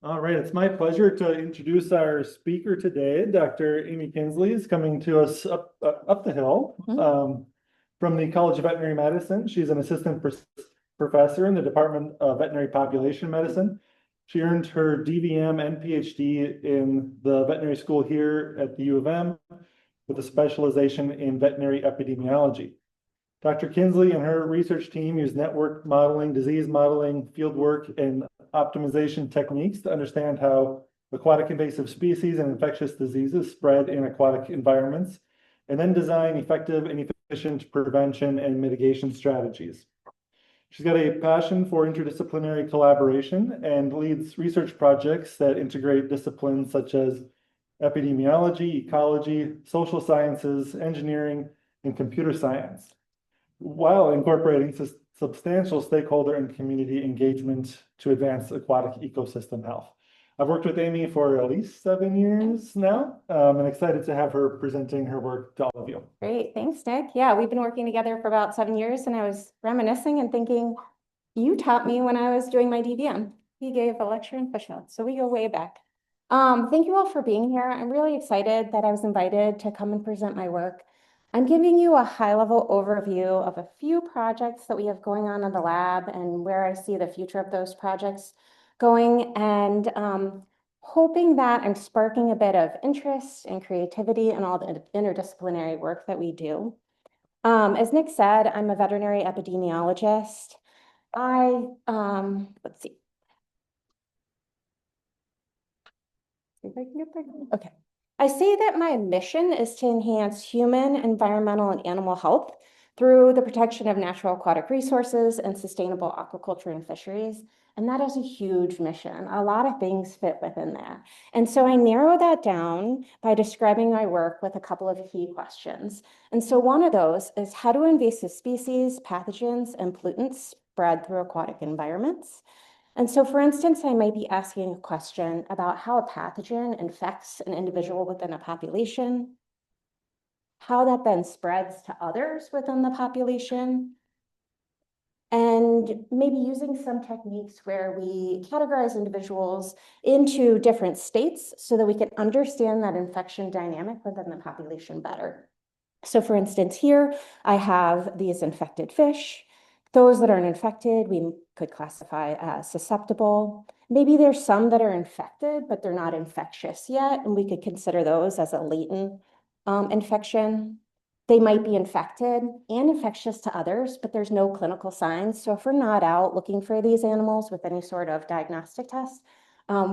All right, it's my pleasure to introduce our speaker today. Dr. Amy Kinsley is coming to us up the hill from the College of Veterinary Medicine. She's an assistant professor in the Department of Veterinary Population Medicine. She earned her DVM and PhD in the veterinary school here at the U of M with a specialization in veterinary epidemiology. Dr. Kinsley and her research team use network modeling, disease modeling, fieldwork, and optimization techniques to understand how aquatic invasive species and infectious diseases spread in aquatic environments, and then design effective and efficient prevention and mitigation strategies. She's got a passion for interdisciplinary collaboration and leads research projects that integrate disciplines such as epidemiology, ecology, social sciences, engineering, and computer science, while incorporating substantial stakeholder and community engagement to advance aquatic ecosystem health. I've worked with Amy for at least 7 years now, and excited to have her presenting her work to all of you. Great, thanks, Nick. Yeah, we've been working together for about 7 years, and I was reminiscing and thinking, you taught me when I was doing my DVM. You gave a lecture in fish health, so we go way back. Thank you all for being here. I'm really excited that I was invited to come and present my work. I'm giving you a high-level overview of a few projects that we have going on in the lab and where I see the future of those projects going, and hoping that I'm sparking a bit of interest and creativity in all the interdisciplinary work that we do. As Nick said, I'm a veterinary epidemiologist. Let's see. If I can get there. Okay. I say that my mission is to enhance human, environmental, and animal health through the protection of natural aquatic resources and sustainable aquaculture and fisheries. And that is a huge mission. A lot of things fit within that. And so I narrow that down by describing my work with a couple of key questions. And so one of those is, how do invasive species, pathogens, and pollutants spread through aquatic environments? And so, for instance, I might be asking a question about how a pathogen infects an individual within a population, how that then spreads to others within the population, and maybe using some techniques where we categorize individuals into different states so that we can understand that infection dynamic within the population better. So for instance, here I have these infected fish. Those that aren't infected, we could classify as susceptible. Maybe there's some that are infected, but they're not infectious yet, and we could consider those as a latent infection. They might be infected and infectious to others, but there's no clinical signs. So if we're not out looking for these animals with any sort of diagnostic test,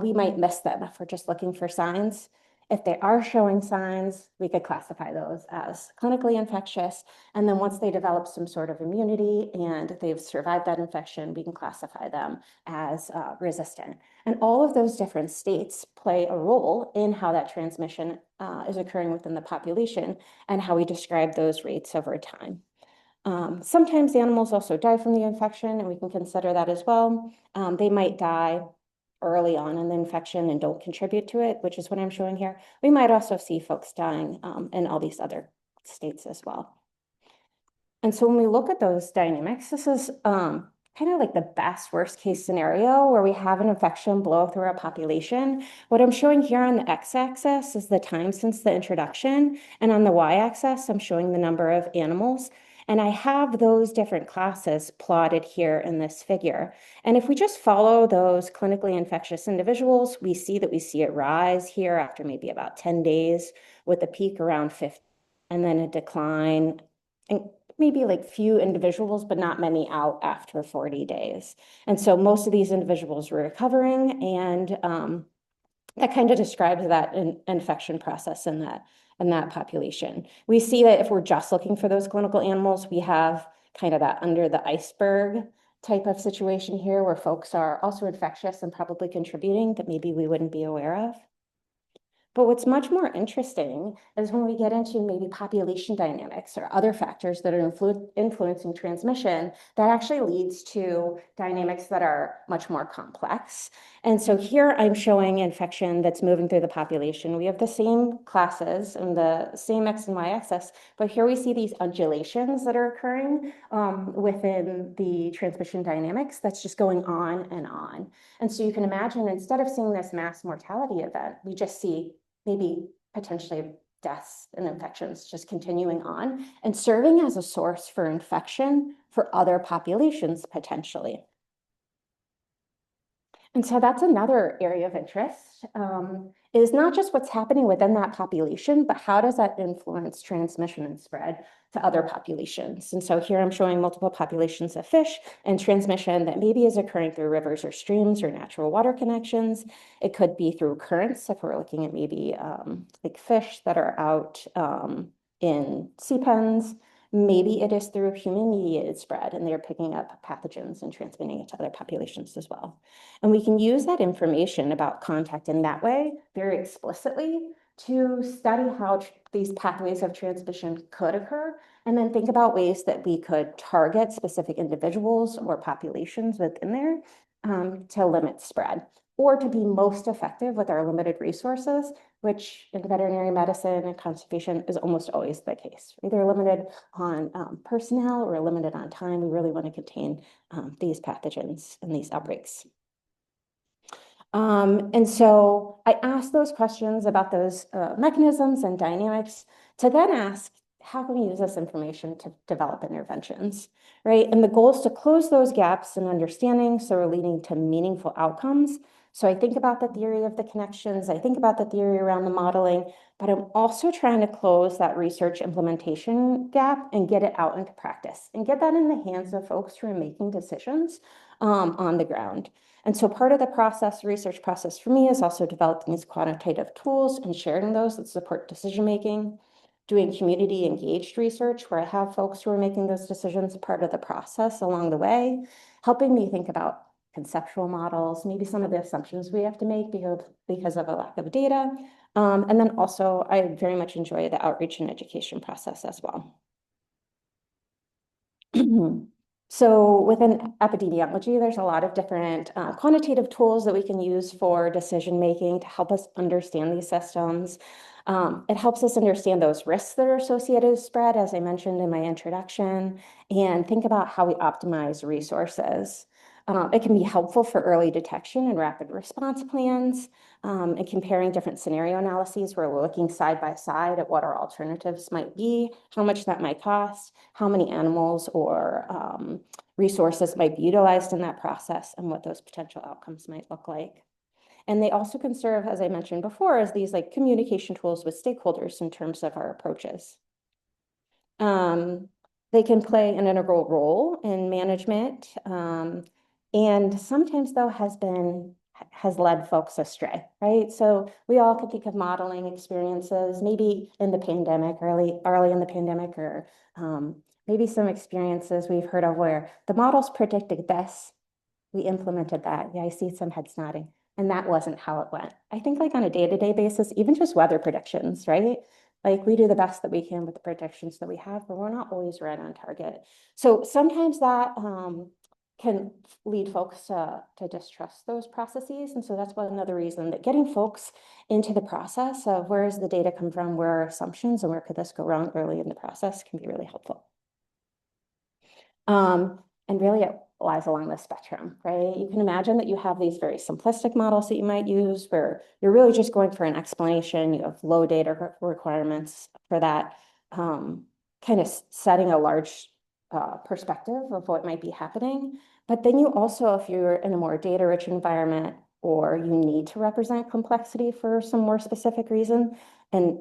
we might miss them if we're just looking for signs. If they are showing signs, we could classify those as clinically infectious. And then once they develop some sort of immunity and they've survived that infection, we can classify them as resistant. And all of those different states play a role in how that transmission is occurring within the population and how we describe those rates over time. Sometimes animals also die from the infection, and we can consider that as well. They might die early on in the infection and don't contribute to it, which is what I'm showing here. We might also see folks dying in all these other states as well. And so when we look at those dynamics, this is kind of like the best worst case scenario where we have an infection blow through our population. What I'm showing here on the x-axis is the time since the introduction, and on the y-axis, I'm showing the number of animals. And I have those different classes plotted here in this figure. And if we just follow those clinically infectious individuals, we see it rise here after maybe about 10 days with a peak around 50, and then a decline, and maybe like few individuals, but not many out after 40 days. And so most of these individuals were recovering, and that kind of describes that infection process in that population. We see that if we're just looking for those clinical animals, we have kind of that under the iceberg type of situation here where folks are also infectious and probably contributing that maybe we wouldn't be aware of. But what's much more interesting is when we get into maybe population dynamics or other factors that are influencing transmission, that actually leads to dynamics that are much more complex. And so here I'm showing infection that's moving through the population. We have the same classes and the same X and Y axis, but here we see these undulations that are occurring within the transmission dynamics that's just going on and on. And so you can imagine, instead of seeing this mass mortality event, we just see maybe potentially deaths and infections just continuing on and serving as a source for infection for other populations potentially. And so that's another area of interest, is not just what's happening within that population, but how does that influence transmission and spread to other populations? And so here I'm showing multiple populations of fish and transmission that maybe is occurring through rivers or streams or natural water connections. It could be through currents, if we're looking at maybe like fish that are out in sea pens. Maybe it is through human-mediated spread, and they're picking up pathogens and transmitting it to other populations as well. And we can use that information about contact in that way very explicitly to study how these pathways of transmission could occur, and then think about ways that we could target specific individuals or populations within there to limit spread, or to be most effective with our limited resources, which in veterinary medicine and conservation is almost always the case. Either limited on personnel or limited on time. We really want to contain these pathogens and these outbreaks. And so I asked those questions about those mechanisms and dynamics to then ask, how can we use this information to develop interventions, right? And the goal is to close those gaps in understanding so we're leading to meaningful outcomes. So I think about the theory of the connections, I think about the theory around the modeling, but I'm also trying to close that research implementation gap and get it out into practice and get that in the hands of folks who are making decisions on the ground. And so part of the process, research process for me, is also developing these quantitative tools and sharing those that support decision-making, doing community engaged research where I have folks who are making those decisions part of the process along the way, helping me think about conceptual models, maybe some of the assumptions we have to make because of a lack of data. And then also, I very much enjoy the outreach and education process as well. So within epidemiology, there's a lot of different quantitative tools that we can use for decision making to help us understand these systems. It helps us understand those risks that are associated with spread, as I mentioned in my introduction, and think about how we optimize resources. It can be helpful for early detection and rapid response plans, and comparing different scenario analyses where we're looking side by side at what our alternatives might be, how much that might cost, how many animals or resources might be utilized in that process, and what those potential outcomes might look like. And they also can serve, as I mentioned before, as these like communication tools with stakeholders in terms of our approaches. They can play an integral role in management, and sometimes though has led folks astray, right? So we all can think of modeling experiences, maybe in the pandemic, early in the pandemic, or maybe some experiences we've heard of where the models predicted this, we implemented that. Yeah, I see some heads nodding. And that wasn't how it went. I think like on a day-to-day basis, even just weather predictions, right? Like we do the best that we can with the predictions that we have, but we're not always right on target. So sometimes that can lead folks to distrust those processes. And so that's another reason that getting folks into the process of where does the data come from, where are assumptions, and where could this go wrong early in the process can be really helpful. And really it lies along the spectrum, right? You can imagine that you have these very simplistic models that you might use where you're really just going for an explanation. You have low data requirements for that, kind of setting a large perspective of what might be happening. But then you also, if you're in a more data-rich environment or you need to represent complexity for some more specific reason and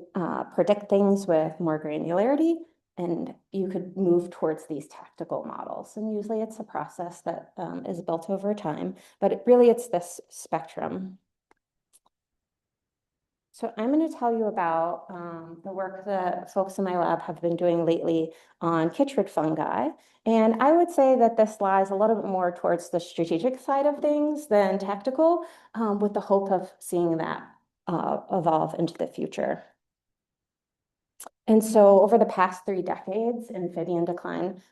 predict things with more granularity, and you could move towards these tactical models. And usually it's a process that is built over time, but it's this spectrum. So I'm going to tell you about the work that folks in my lab have been doing lately on chytrid fungi. And I would say that this lies a little bit more towards the strategic side of things than tactical, with the hope of seeing that evolve into the future. And so over the past 3 decades, amphibian decline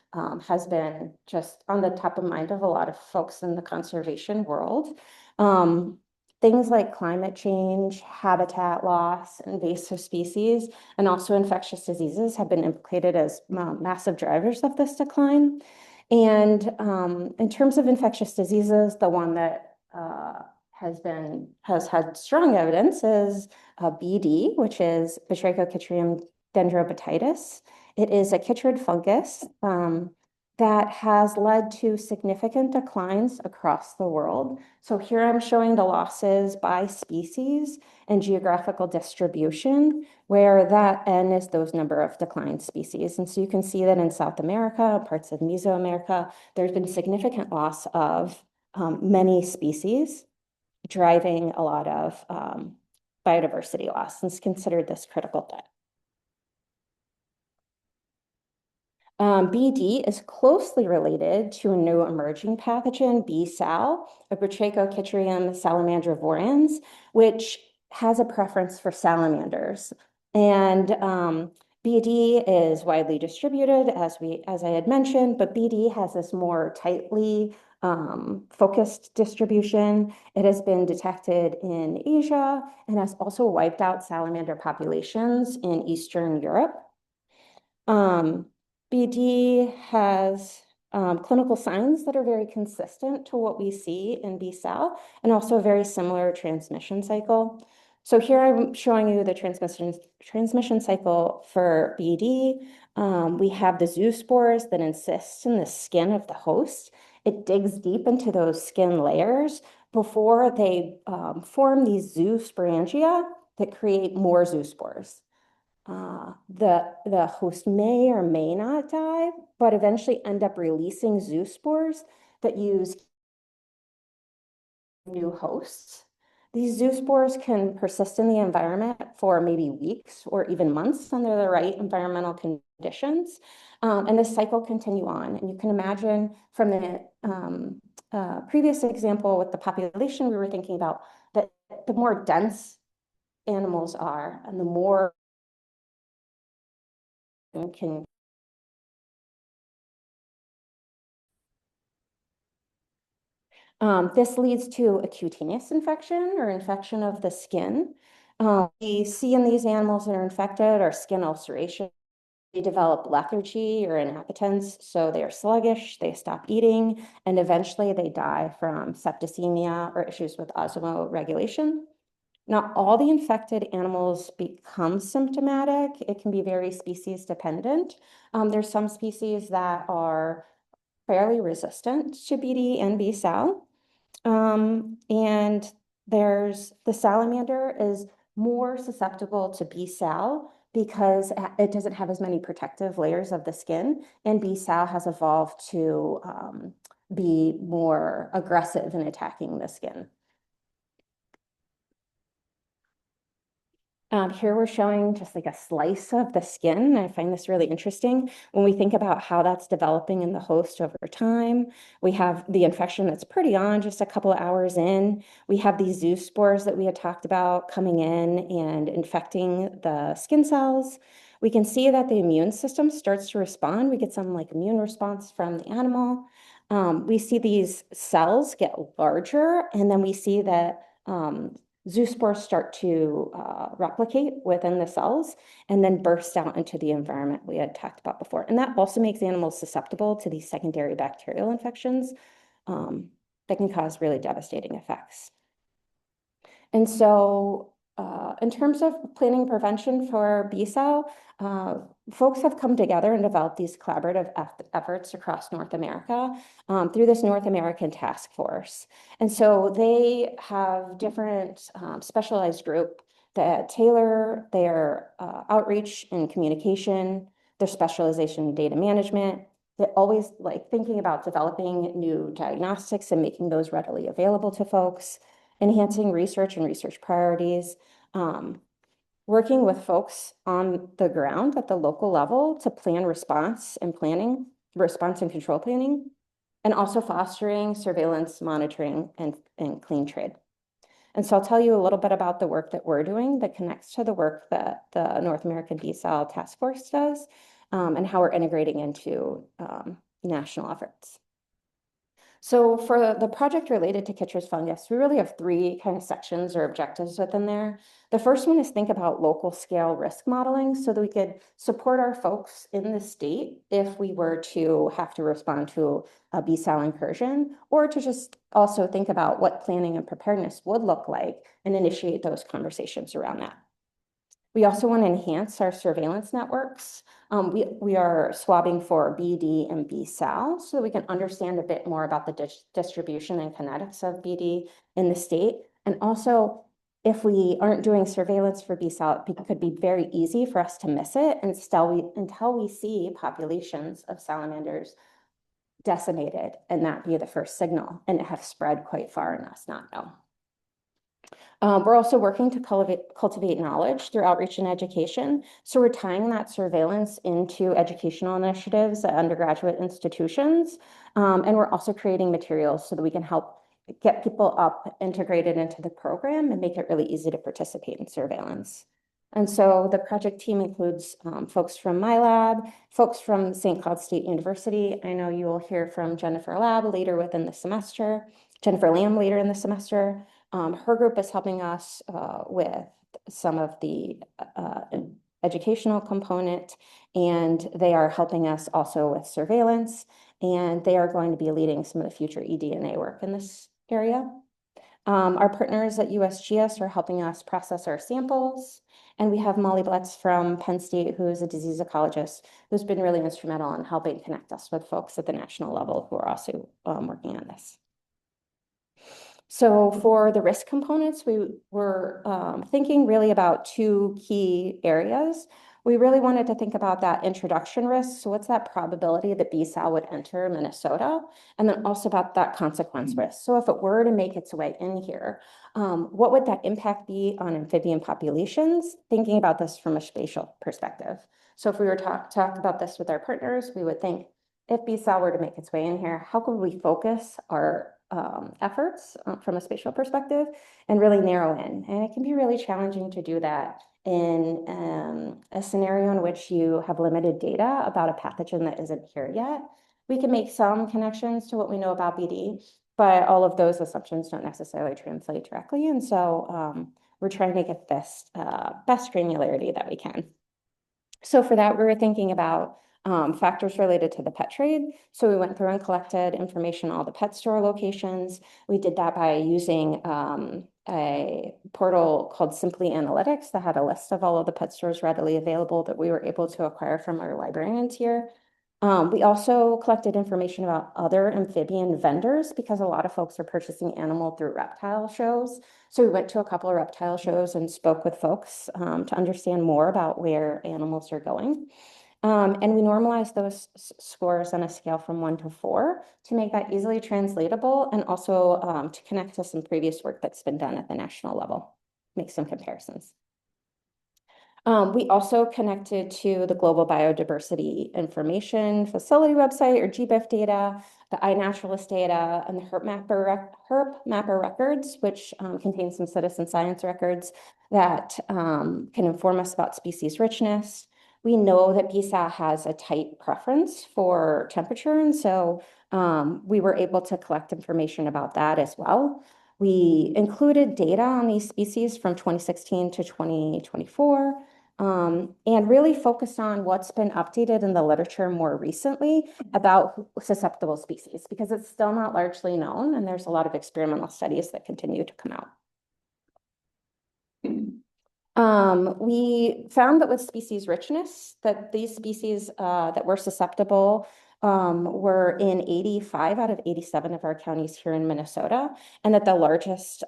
has been just on the top of mind of a lot of folks in the conservation world. Things like climate change, habitat loss, invasive species, and also infectious diseases have been implicated as massive drivers of this decline. And in terms of infectious diseases, the one that has had strong evidence is BD, which is Batrachochytrium dendrobatitis. It is a chytrid fungus that has led to significant declines across the world. So here I'm showing the losses by species and geographical distribution, where that N is those number of declined species. And so you can see that in South America, parts of Mesoamerica, there's been significant loss of many species, driving a lot of biodiversity loss, and it's considered this critical threat. BD is closely related to a new emerging pathogen, B-Sal, a Batrachochytrium salamandrivorans, which has a preference for salamanders. And BD is widely distributed, as I had mentioned, but BD has this more tightly focused distribution. It has been detected in Asia and has also wiped out salamander populations in Eastern Europe. BD has clinical signs that are very consistent to what we see in B-Sal, and also a very similar transmission cycle. So here I'm showing you the transmission cycle for BD. We have the zoospores that insist in the skin of the host. It digs deep into those skin layers before they form these zoosporangia that create more zoospores. The host may or may not die, but eventually end up releasing zoospores that use new hosts. These zoospores can persist in the environment for maybe weeks or even months under the right environmental conditions. And this cycle continue on. And you can imagine from the previous example with the population we were thinking about, that the more dense animals are and the more can this leads to a cutaneous infection or infection of the skin. We see in these animals that are infected or skin ulceration. They develop lethargy or inappetence, so they are sluggish, they stop eating, and eventually they die from septicemia or issues with osmoregulation. Not all the infected animals become symptomatic. It can be very species dependent. There's some species that are fairly resistant to BD and B-Sal. And there's the salamander is more susceptible to B-Sal because it doesn't have as many protective layers of the skin, and B-Sal has evolved to be more aggressive in attacking the skin. Here we're showing just like a slice of the skin. I find this really interesting. When we think about how that's developing in the host over time, we have the infection that's pretty on just a couple of hours in. We have these zoospores that we had talked about coming in and infecting the skin cells. We can see that the immune system starts to respond. We get some like immune response from the animal. We see these cells get larger, and then we see that zoospores start to replicate within the cells and then burst out into the environment we had talked about before. And that also makes animals susceptible to these secondary bacterial infections that can cause really devastating effects. And so in terms of planning prevention for B-Sal, folks have come together and developed these collaborative efforts across North America through this North American task force. And so they have different specialized group that tailor their outreach and communication, their specialization in data management. They're always like thinking about developing new diagnostics and making those readily available to folks, enhancing research and research priorities, working with folks on the ground at the local level to plan response and control planning, and also fostering surveillance, monitoring, and clean trade. And so I'll tell you a little bit about the work that we're doing that connects to the work that the North American B-cell Task Force does, and how we're integrating into national efforts. So for the project related to Kitcher's fungus, we really have three kind of sections or objectives within there. The first one is think about local scale risk modeling so that we could support our folks in the state if we were to have to respond to a B-cell incursion, or to just also think about what planning and preparedness would look like and initiate those conversations around that. We also want to enhance our surveillance networks. We are swabbing for BD and B-cell so that we can understand a bit more about the distribution and kinetics of BD in the state. And also, if we aren't doing surveillance for B-cell, it could be very easy for us to miss it until we see populations of salamanders decimated and that be the first signal and it have spread quite far and us not know. We're also working to cultivate knowledge through outreach and education. So we're tying that surveillance into educational initiatives at undergraduate institutions. And we're also creating materials so that we can help get people integrated into the program and make it really easy to participate in surveillance. And so the project team includes folks from my lab, folks from St. Cloud State University. I know you will hear from Jennifer Lamb later in the semester. Her group is helping us with some of the educational component, and they are helping us also with surveillance, and they are going to be leading some of the future eDNA work in this area. Our partners at USGS are helping us process our samples, and we have Molly Bletz from Penn State, who is a disease ecologist, who's been really instrumental in helping connect us with folks at the national level who are also working on this. So for the risk components, we were thinking really about two key areas. We really wanted to think about that introduction risk. So what's that probability that B-cell would enter Minnesota? And then also about that consequence risk. So if it were to make its way in here, what would that impact be on amphibian populations? Thinking about this from a spatial perspective. So if we were to talk about this with our partners, we would think, if B-cell were to make its way in here, how could we focus our efforts from a spatial perspective and really narrow in? And it can be really challenging to do that in a scenario in which you have limited data about a pathogen that isn't here yet. We can make some connections to what we know about BD, but all of those assumptions don't necessarily translate directly. And so we're trying to get this best granularity that we can. So for that, we were thinking about factors related to the pet trade. So we went through and collected information on all the pet store locations. We did that by using a portal called Simply Analytics that had a list of all of the pet stores readily available that we were able to acquire from our librarians here. We also collected information about other amphibian vendors because a lot of folks are purchasing animal through reptile shows. So we went to a couple of reptile shows and spoke with folks to understand more about where animals are going. And we normalized those scores on a scale from 1 to 4 to make that easily translatable and also to connect to some previous work that's been done at the national level, make some comparisons. We also connected to the Global Biodiversity Information Facility website, or GBIF data, the iNaturalist data, and the HERP mapper records, which contain some citizen science records that can inform us about species richness. We know that B-cell has a tight preference for temperature, and so we were able to collect information about that as well. We included data on these species from 2016 to 2024, and really focused on what's been updated in the literature more recently about susceptible species, because it's still not largely known, and there's a lot of experimental studies that continue to come out. We found that with species richness, that these species that were susceptible were in 85 out of 87 of our counties here in Minnesota, and that the largest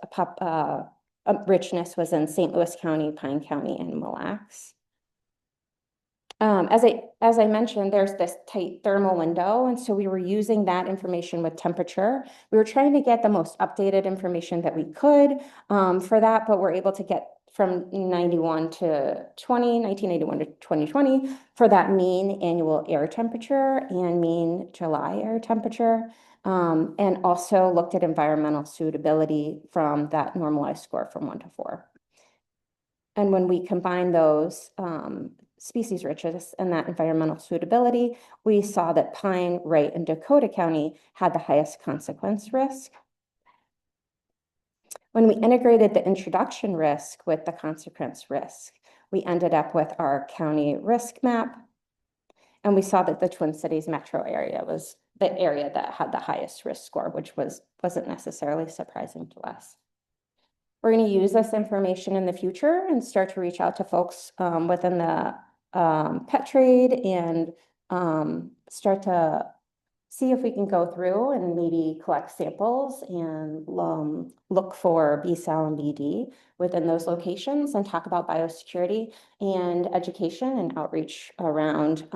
richness was in St. Louis County, Pine County, and Mille Lacs. As I mentioned, there's this tight thermal window, and so we were using that information with temperature. We were trying to get the most updated information that we could for that, but we're able to get from 1981 to 2020 for that mean annual air temperature and mean July air temperature. and also looked at environmental suitability from that normalized score from 1 to 4. And when we combine those species richness and that environmental suitability, we saw that Pine, Wright, and Dakota County had the highest consequence risk. When we integrated the introduction risk with the consequence risk, we ended up with our county risk map. And we saw that the Twin Cities metro area was the area that had the highest risk score, which wasn't necessarily surprising to us. We're going to use this information in the future and start to reach out to folks within the pet trade and start to see if we can go through and maybe collect samples and look for B-cell and BD within those locations and talk about biosecurity and education and outreach around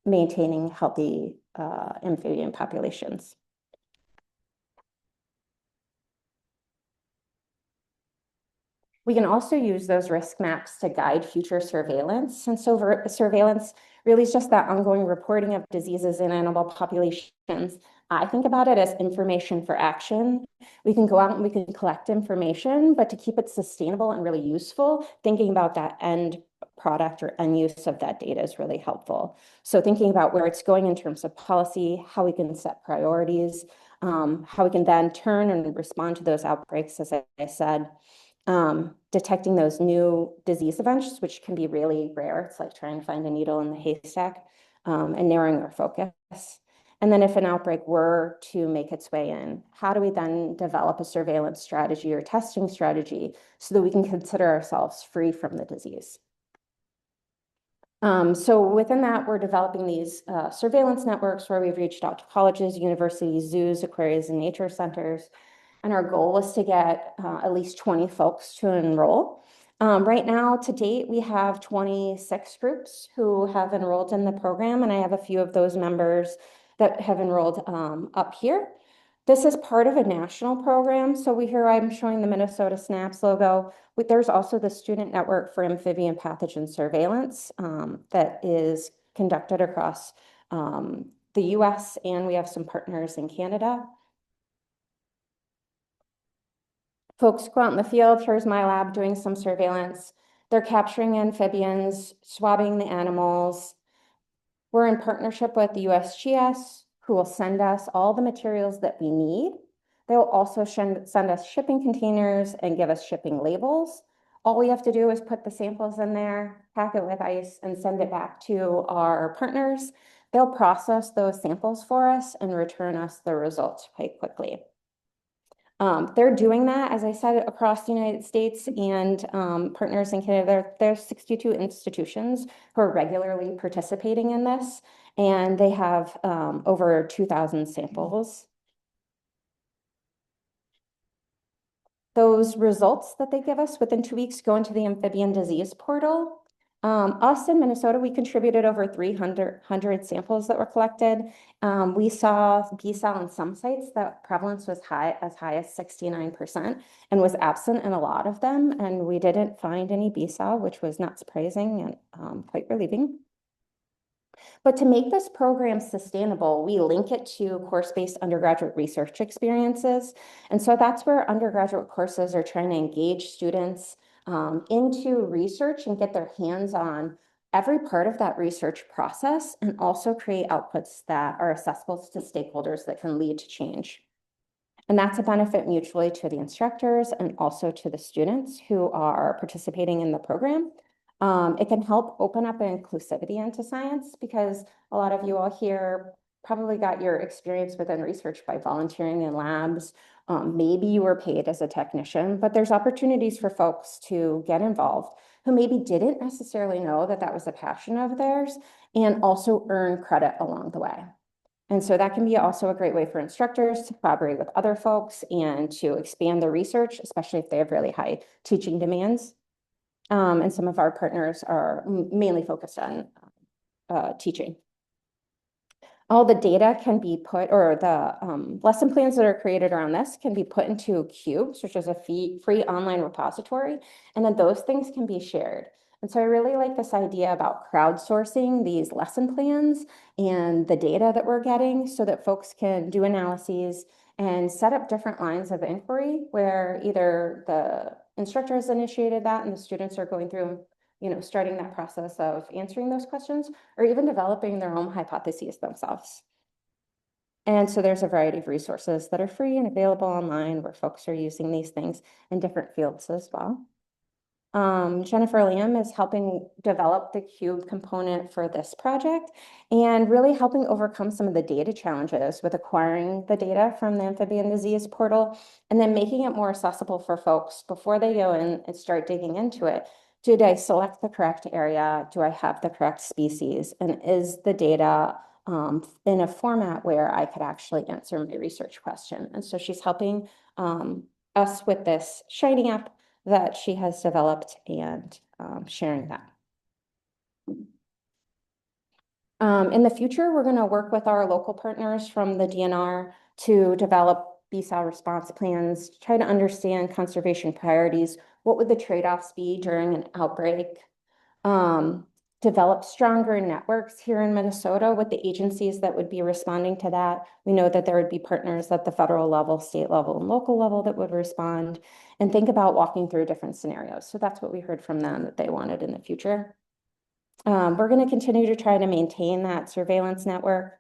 maintaining healthy amphibian populations. We can also use those risk maps to guide future surveillance. And so surveillance really is just that ongoing reporting of diseases in animal populations. I think about it as information for action. We can go out and we can collect information, but to keep it sustainable and really useful, thinking about that end product or end use of that data is really helpful. So thinking about where it's going in terms of policy, how we can set priorities, how we can then turn and respond to those outbreaks, as I said. Detecting those new disease events, which can be really rare. It's like trying to find a needle in the haystack, and narrowing our focus. And then if an outbreak were to make its way in, how do we then develop a surveillance strategy or testing strategy so that we can consider ourselves free from the disease? So within that, we're developing these surveillance networks where we've reached out to colleges, universities, zoos, aquariums, and nature centers. And our goal is to get at least 20 folks to enroll. Right now, to date, we have 26 groups who have enrolled in the program, and I have a few of those members that have enrolled up here. This is part of a national program. So I'm showing the Minnesota SNAPS logo. There's also the Student Network for Amphibian Pathogen Surveillance that is conducted across the US, and we have some partners in Canada. Folks go out in the field. Here's my lab doing some surveillance. They're capturing amphibians, swabbing the animals. We're in partnership with the USGS, who will send us all the materials that we need. They will also send us shipping containers and give us shipping labels. All we have to do is put the samples in there, pack it with ice, and send it back to our partners. They'll process those samples for us and return us the results quite quickly. They're doing that, as I said, across the United States and partners in Canada. There's 62 institutions who are regularly participating in this, and they have over 2,000 samples. Those results that they give us within 2 weeks go into the amphibian disease portal. Us in Minnesota, we contributed over 300 samples that were collected. We saw B-cell in some sites that prevalence was as high as 69% and was absent in a lot of them. And we didn't find any B-cell, which was not surprising and quite relieving. But to make this program sustainable, we link it to course-based undergraduate research experiences. And so that's where undergraduate courses are trying to engage students into research and get their hands on every part of that research process and also create outputs that are accessible to stakeholders that can lead to change. And that's a benefit mutually to the instructors and also to the students who are participating in the program. It can help open up inclusivity into science because a lot of you all here probably got your experience within research by volunteering in labs. Maybe you were paid as a technician, but there's opportunities for folks to get involved who maybe didn't necessarily know that that was a passion of theirs and also earn credit along the way. And so that can be also a great way for instructors to collaborate with other folks and to expand their research, especially if they have really high teaching demands. And some of our partners are mainly focused on teaching. All the data can be put, or the lesson plans that are created around this can be put into Cubes, which is a free online repository. And then those things can be shared. And so I really like this idea about crowdsourcing these lesson plans and the data that we're getting so that folks can do analyses and set up different lines of inquiry where either the instructor has initiated that and the students are going through, starting that process of answering those questions or even developing their own hypotheses themselves. And so there's a variety of resources that are free and available online where folks are using these things in different fields as well. Jennifer Lamb is helping develop the Cube component for this project and really helping overcome some of the data challenges with acquiring the data from the amphibian disease portal and then making it more accessible for folks before they go in and start digging into it. Did I select the correct area? Do I have the correct species? And is the data in a format where I could actually answer my research question? And so she's helping us with this Shiny app that she has developed and sharing that. In the future, we're going to work with our local partners from the DNR to develop BSAL response plans, try to understand conservation priorities. What would the trade-offs be during an outbreak? Develop stronger networks here in Minnesota with the agencies that would be responding to that. We know that there would be partners at the federal level, state level, and local level that would respond and think about walking through different scenarios. So that's what we heard from them that they wanted in the future. We're going to continue to try to maintain that surveillance network,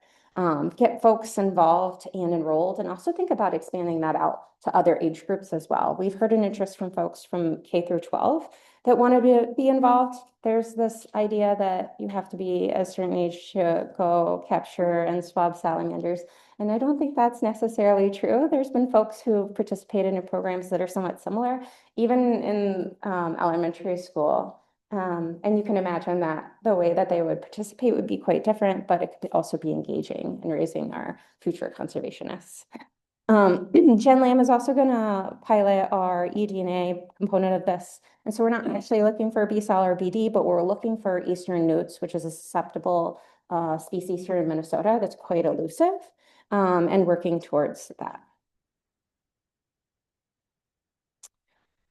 get folks involved and enrolled, and also think about expanding that out to other age groups as well. We've heard an interest from folks from K through 12 that want to be involved. There's this idea that you have to be a certain age to go capture and swab salamanders. And I don't think that's necessarily true. There's been folks who participated in programs that are somewhat similar, even in elementary school. And you can imagine that the way that they would participate would be quite different, but it could also be engaging in raising our future conservationists. Jen Lamb is also going to pilot our eDNA component of this. And so we're not actually looking for BSAL or BD, but we're looking for eastern newts, which is a susceptible species here in Minnesota that's quite elusive, and working towards that.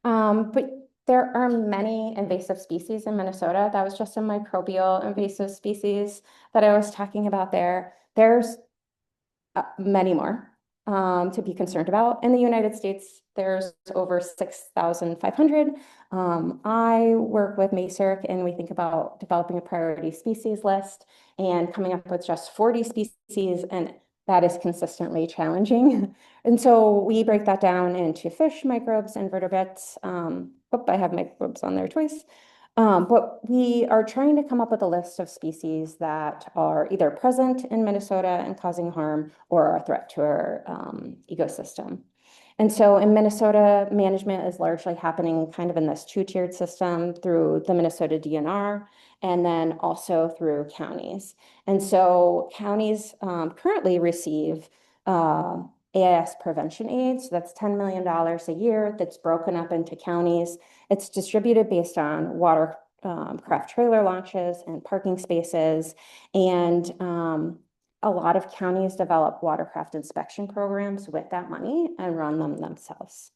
But there are many invasive species in Minnesota. That was just a microbial invasive species that I was talking about there. There's many more to be concerned about. In the United States, there's over 6,500. I work with MACERC and we think about developing a priority species list and coming up with just 40 species, and that is consistently challenging. And so we break that down into fish, microbes, and vertebrates. I have microbes on there twice. But we are trying to come up with a list of species that are either present in Minnesota and causing harm or are a threat to our ecosystem. And so in Minnesota, management is largely happening kind of in this two-tiered system through the Minnesota DNR and then also through counties. And so counties currently receive AIS prevention aid. So that's $10 million a year that's broken up into counties. It's distributed based on watercraft trailer launches and parking spaces. And a lot of counties develop watercraft inspection programs with that money and run them themselves.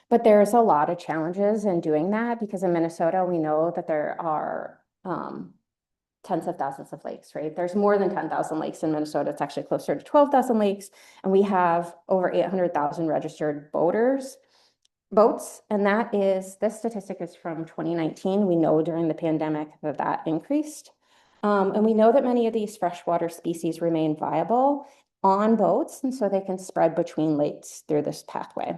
But there's a lot of challenges in doing that because in Minnesota, we know that there are tens of thousands of lakes, right? There's more than 10,000 lakes in Minnesota. It's actually closer to 12,000 lakes. And we have over 800,000 registered boats. And this statistic is from 2019. We know during the pandemic that increased. And we know that many of these freshwater species remain viable on boats, and so they can spread between lakes through this pathway.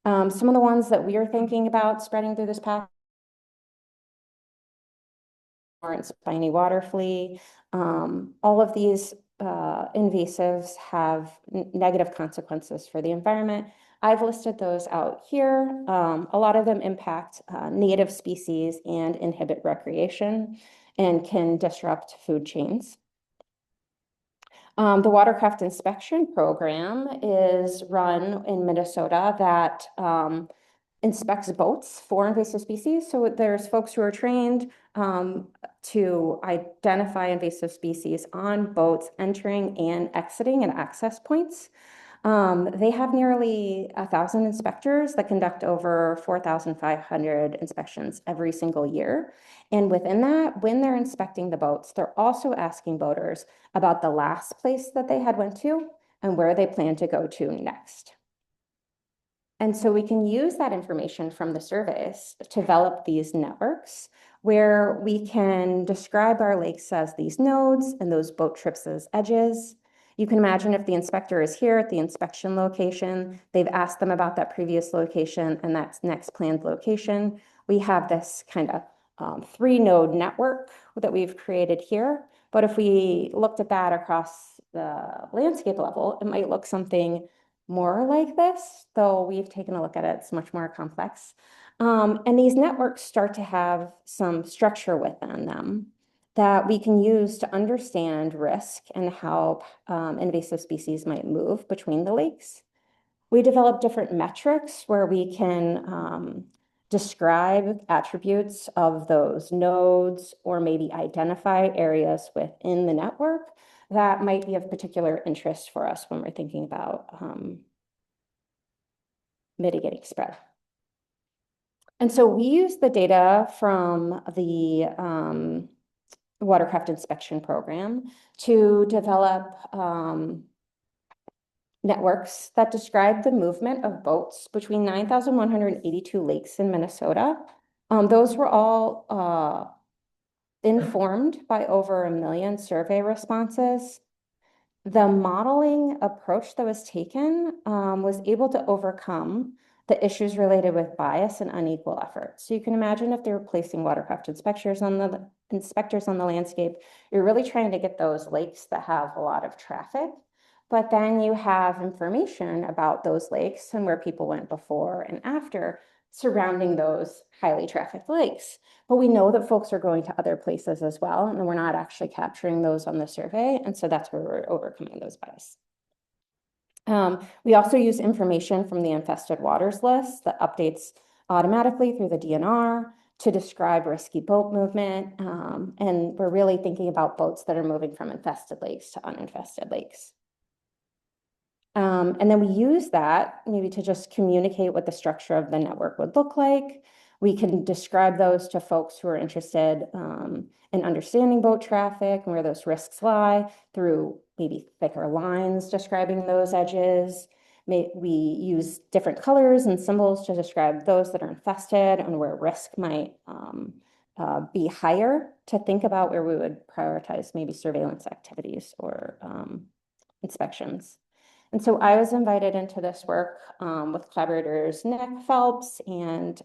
Some of the ones that we are thinking about spreading through this pathway are spiny water flea. All of these invasives have negative consequences for the environment. I've listed those out here. A lot of them impact native species and inhibit recreation and can disrupt food chains. The watercraft inspection program is run in Minnesota that inspects boats for invasive species. So there's folks who are trained to identify invasive species on boats entering and exiting at access points. They have nearly 1,000 inspectors that conduct over 4,500 inspections every single year. And within that, when they're inspecting the boats, they're also asking boaters about the last place that they had went to and where they plan to go to next. And so we can use that information from the surveys to develop these networks where we can describe our lakes as these nodes and those boat trips as edges. You can imagine if the inspector is here at the inspection location, they've asked them about that previous location and that next planned location. We have this kind of 3-node network that we've created here. But if we looked at that across the landscape level, it might look something more like this, though we've taken a look at it, it's much more complex. And these networks start to have some structure within them that we can use to understand risk and how invasive species might move between the lakes. We develop different metrics where we can describe attributes of those nodes or maybe identify areas within the network that might be of particular interest for us when we're thinking about mitigating spread. And so we use the data from the watercraft inspection program to develop networks that describe the movement of boats between 9,182 lakes in Minnesota. Those were all informed by over 1 million survey responses. The modeling approach that was taken was able to overcome the issues related with bias and unequal effort. So you can imagine if they were placing watercraft inspectors on the landscape, you're really trying to get those lakes that have a lot of traffic. But then you have information about those lakes and where people went before and after surrounding those highly trafficked lakes. But we know that folks are going to other places as well, and we're not actually capturing those on the survey. And so that's where we're overcoming those bias. We also use information from the infested waters list that updates automatically through the DNR to describe risky boat movement. And we're really thinking about boats that are moving from infested lakes to uninfested lakes. And then we use that maybe to just communicate what the structure of the network would look like. We can describe those to folks who are interested in understanding boat traffic and where those risks lie through maybe thicker lines describing those edges. We use different colors and symbols to describe those that are infested and where risk might be higher, to think about where we would prioritize maybe surveillance activities or inspections. And so I was invited into this work with collaborators Nick Phelps and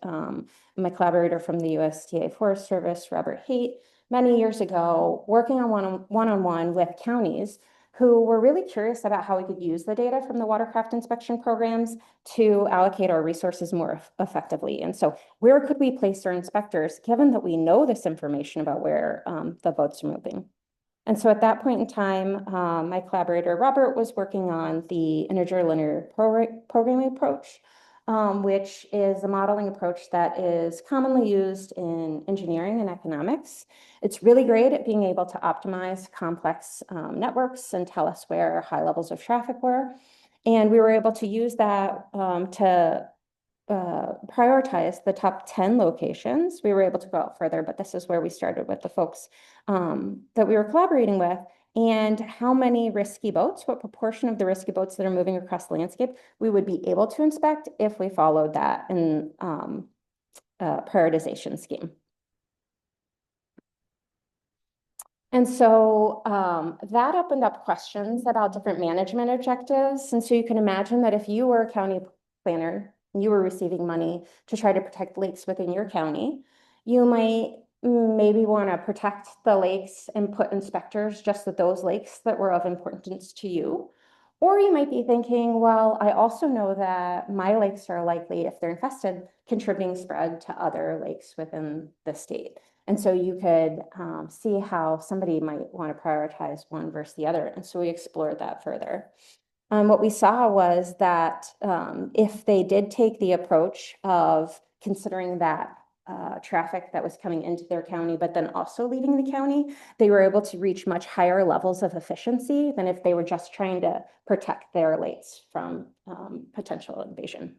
my collaborator from the USDA Forest Service, Robert Haight, many years ago, working on one-on-one with counties who were really curious about how we could use the data from the watercraft inspection programs to allocate our resources more effectively. And so where could we place our inspectors, given that we know this information about where the boats are moving? And so at that point in time, my collaborator, Robert, was working on the integer linear programming approach, which is a modeling approach that is commonly used in engineering and economics. It's really great at being able to optimize complex networks and tell us where high levels of traffic were. And we were able to use that to prioritize the top 10 locations. We were able to go out further, but this is where we started with the folks that we were collaborating with, and how many risky boats, what proportion of the risky boats that are moving across the landscape we would be able to inspect if we followed that in prioritization scheme. And so that opened up questions about different management objectives. And so you can imagine that if you were a county planner, you were receiving money to try to protect lakes within your county, you might maybe want to protect the lakes and put inspectors just at those lakes that were of importance to you. Or you might be thinking, well, I also know that my lakes are likely, if they're infested, contributing spread to other lakes within the state. And so you could see how somebody might want to prioritize one versus the other. And so we explored that further. What we saw was that if they did take the approach of considering that traffic that was coming into their county, but then also leaving the county, they were able to reach much higher levels of efficiency than if they were just trying to protect their lakes from potential invasion.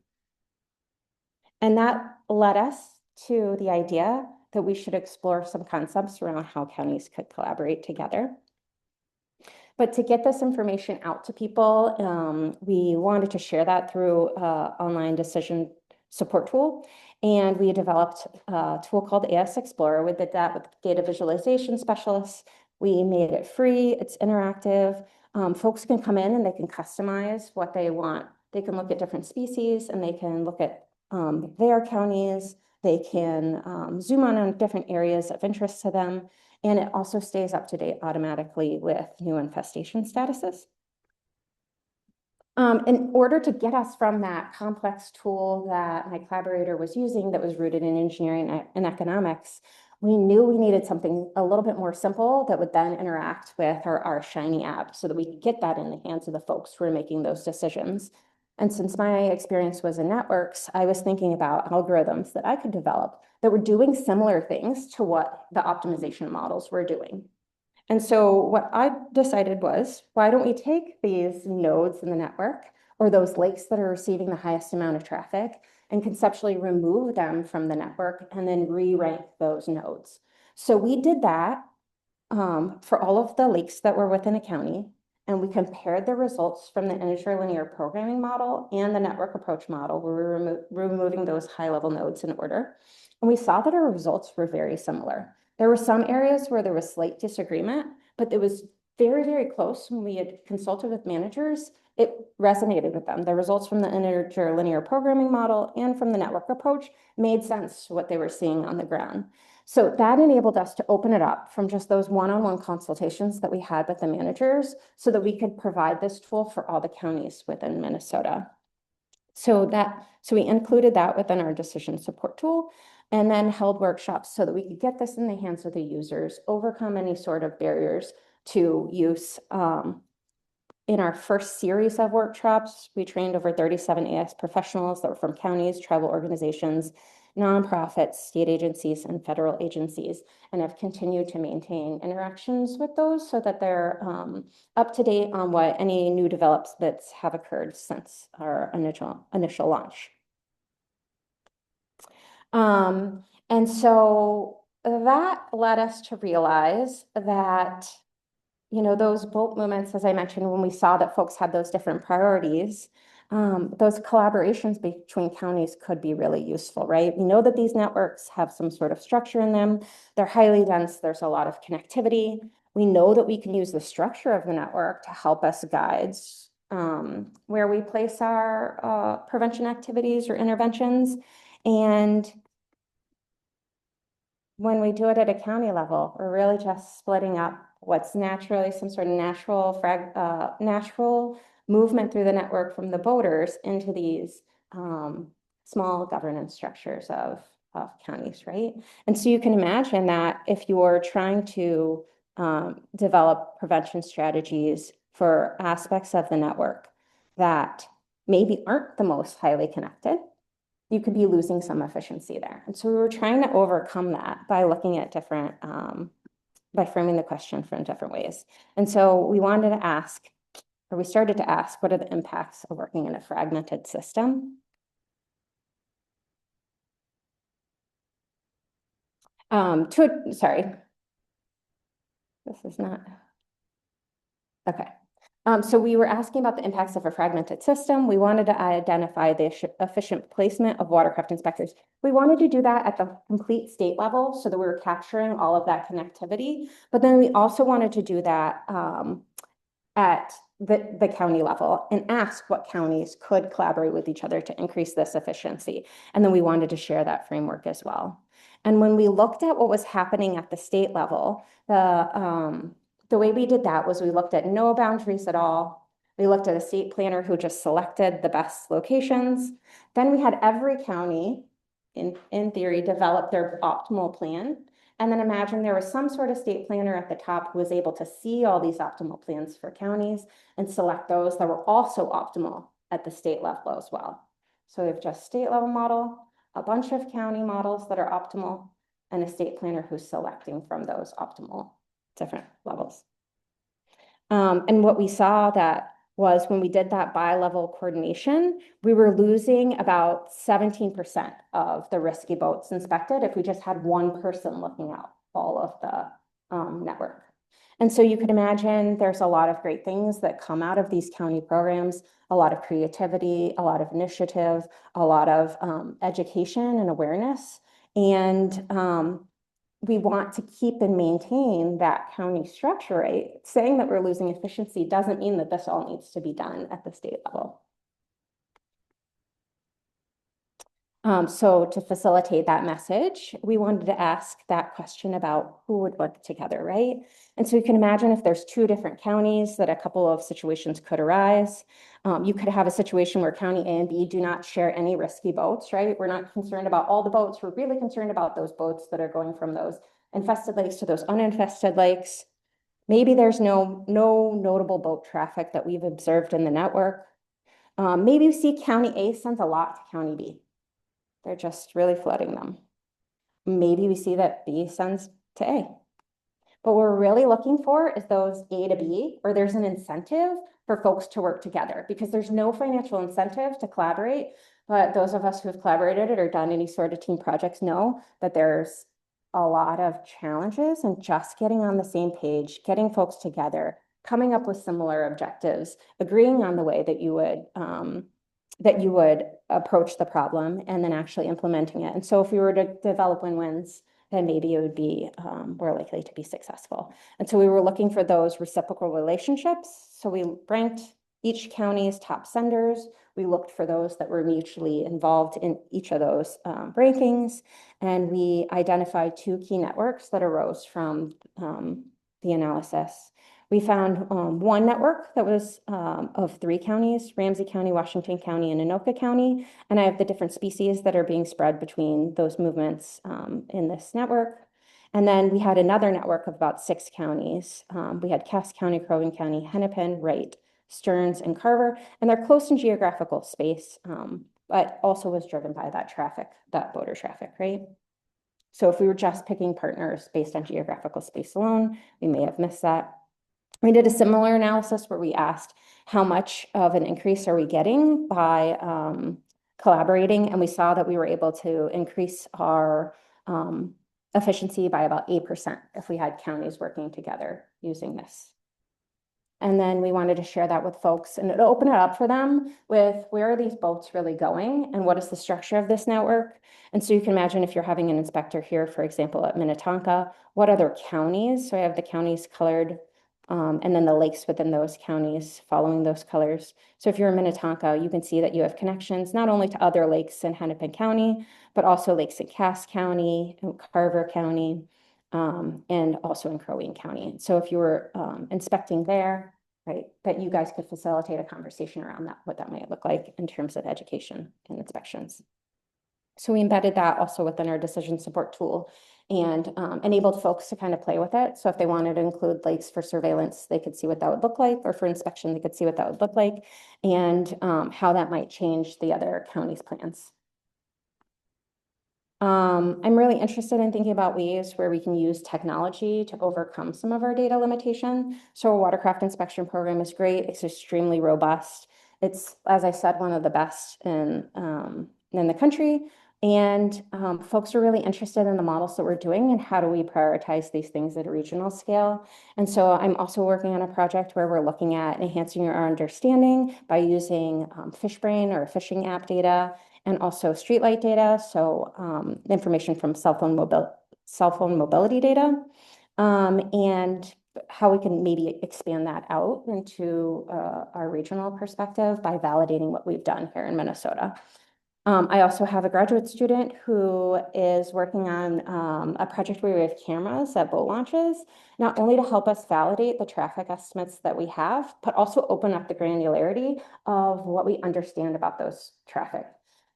And that led us to the idea that we should explore some concepts around how counties could collaborate together. But to get this information out to people, we wanted to share that through online decision support tool. And we developed a tool called AS Explorer. We did that with data visualization specialists. We made it free, it's interactive. Folks can come in and they can customize what they want. They can look at different species and they can look at their counties. They can zoom on different areas of interest to them. And it also stays up to date automatically with new infestation statuses. In order to get us from that complex tool that my collaborator was using that was rooted in engineering and economics, we knew we needed something a little bit more simple that would then interact with our Shiny app so that we could get that in the hands of the folks who are making those decisions. And since my experience was in networks, I was thinking about algorithms that I could develop that were doing similar things to what the optimization models were doing. And so what I decided was, why don't we take these nodes in the network or those lakes that are receiving the highest amount of traffic and conceptually remove them from the network and then re-rank those nodes. So we did that for all of the lakes that were within a county. And we compared the results from the integer linear programming model and the network approach model, where we were removing those high-level nodes in order. And we saw that our results were very similar. There were some areas where there was slight disagreement, but it was very, very close. When we had consulted with managers, it resonated with them. The results from the integer linear programming model and from the network approach made sense to what they were seeing on the ground. So that enabled us to open it up from just those one-on-one consultations that we had with the managers so that we could provide this tool for all the counties within Minnesota. So we included that within our decision support tool and then held workshops so that we could get this in the hands of the users, overcome any sort of barriers to use. In our first series of workshops, we trained over 37 AS professionals that were from counties, tribal organizations, nonprofits, state agencies, and federal agencies, and have continued to maintain interactions with those so that they're up to date on what any new developments have occurred since our initial launch. And so that led us to realize that those bulk movements, as I mentioned, when we saw that folks had those different priorities, those collaborations between counties could be really useful, right? We know that these networks have some sort of structure in them. They're highly dense. There's a lot of connectivity. We know that we can use the structure of the network to help us guide where we place our prevention activities or interventions. And when we do it at a county level, we're really just splitting up what's naturally some sort of natural movement through the network from the voters into these small governance structures of counties, right? And so you can imagine that if you're trying to develop prevention strategies for aspects of the network that maybe aren't the most highly connected, you could be losing some efficiency there. And so we were trying to overcome that by looking at different, by framing the question from different ways. And so we wanted to ask, or we started to ask, what are the impacts of working in a fragmented system? Sorry, this is not, okay. So we were asking about the impacts of a fragmented system. We wanted to identify the efficient placement of watercraft inspectors. We wanted to do that at the complete state level so that we were capturing all of that connectivity. But then we also wanted to do that at the county level and ask what counties could collaborate with each other to increase this efficiency. And then we wanted to share that framework as well. And when we looked at what was happening at the state level, the way we did that was we looked at no boundaries at all. We looked at a state planner who just selected the best locations. Then we had every county, in theory, develop their optimal plan. And then imagine there was some sort of state planner at the top who was able to see all these optimal plans for counties and select those that were also optimal at the state level as well. So we have just state level model, a bunch of county models that are optimal and a state planner who's selecting from those optimal different levels. And what we saw that was when we did that bi-level coordination, we were losing about 17% of the risky boats inspected if we just had one person looking at all of the network. And so you can imagine there's a lot of great things that come out of these county programs, a lot of creativity, a lot of initiative, a lot of education and awareness. And we want to keep and maintain that county structure rate. Saying that we're losing efficiency doesn't mean that this all needs to be done at the state level. So to facilitate that message, we wanted to ask that question about who would work together, right? And so you can imagine if there's two different counties that a couple of situations could arise. You could have a situation where county A and B do not share any risky boats, right? We're not concerned about all the boats. We're really concerned about those boats that are going from those infested lakes to those uninfested lakes. Maybe there's no notable boat traffic that we've observed in the network. Maybe we see county A sends a lot to county B. They're just really flooding them. Maybe we see that B sends to A. But what we're really looking for is those A to B, where there's an incentive for folks to work together, because there's no financial incentive to collaborate. But those of us who have collaborated or done any sort of team projects know that there's a lot of challenges in just getting on the same page, getting folks together, coming up with similar objectives, agreeing on the way that you would approach the problem, and then actually implementing it. And so if we were to develop win-wins, then maybe it would be more likely to be successful. And so we were looking for those reciprocal relationships. So we ranked each county's top senders. We looked for those that were mutually involved in each of those rankings. And we identified two key networks that arose from the analysis. We found one network that was of 3 counties, Ramsey County, Washington County, and Anoka County. And I have the different species that are being spread between those movements in this network. And then we had another network of about 6 counties. We had Cass County, Crow Wing County, Hennepin, Wright, Stearns, and Carver. And they're close in geographical space, but also was driven by that traffic, that boater traffic, right? So if we were just picking partners based on geographical space alone, we may have missed that. We did a similar analysis where we asked how much of an increase are we getting by collaborating, and we saw that we were able to increase our efficiency by about 8% if we had counties working together using this. And then we wanted to share that with folks and open it up for them with where are these boats really going and what is the structure of this network. And so you can imagine if you're having an inspector here, for example, at Minnetonka, what other counties? So I have the counties colored and then the lakes within those counties following those colors. So if you're in Minnetonka, you can see that you have connections not only to other lakes in Hennepin County, but also lakes in Cass County, and Carver County, and also in Crow Wing County. So if you were inspecting there, right, that you guys could facilitate a conversation around that, what that might look like in terms of education and inspections. So we embedded that also within our decision support tool and enabled folks to kind of play with it. So if they wanted to include lakes for surveillance, they could see what that would look like, or for inspection, they could see what that would look like, and how that might change the other counties' plans. I'm really interested in thinking about ways where we can use technology to overcome some of our data limitation. So our watercraft inspection program is great. It's extremely robust. It's, as I said, one of the best in the country. And folks are really interested in the models that we're doing and how do we prioritize these things at a regional scale. And so I'm also working on a project where we're looking at enhancing our understanding by using FishBrain or fishing app data, and also streetlight data, so information from cell phone mobility data, and how we can maybe expand that out into our regional perspective by validating what we've done here in Minnesota. I also have a graduate student who is working on a project where we have cameras at boat launches, not only to help us validate the traffic estimates that we have, but also open up the granularity of what we understand about those traffic.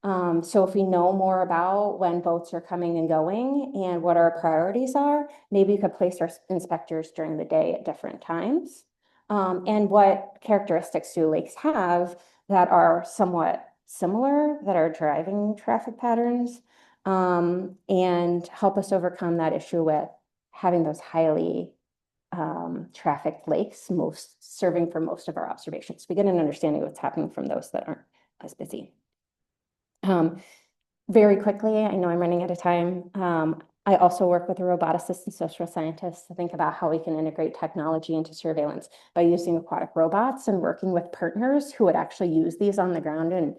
So if we know more about when boats are coming and going and what our priorities are, maybe we could place our inspectors during the day at different times. And what characteristics do lakes have that are somewhat similar that are driving traffic patterns, and help us overcome that issue with having those highly trafficked lakes serving for most of our observations. We get an understanding of what's happening from those that aren't as busy. Very quickly, I know I'm running out of time. I also work with a roboticist and social scientist to think about how we can integrate technology into surveillance by using aquatic robots and working with partners who would actually use these on the ground and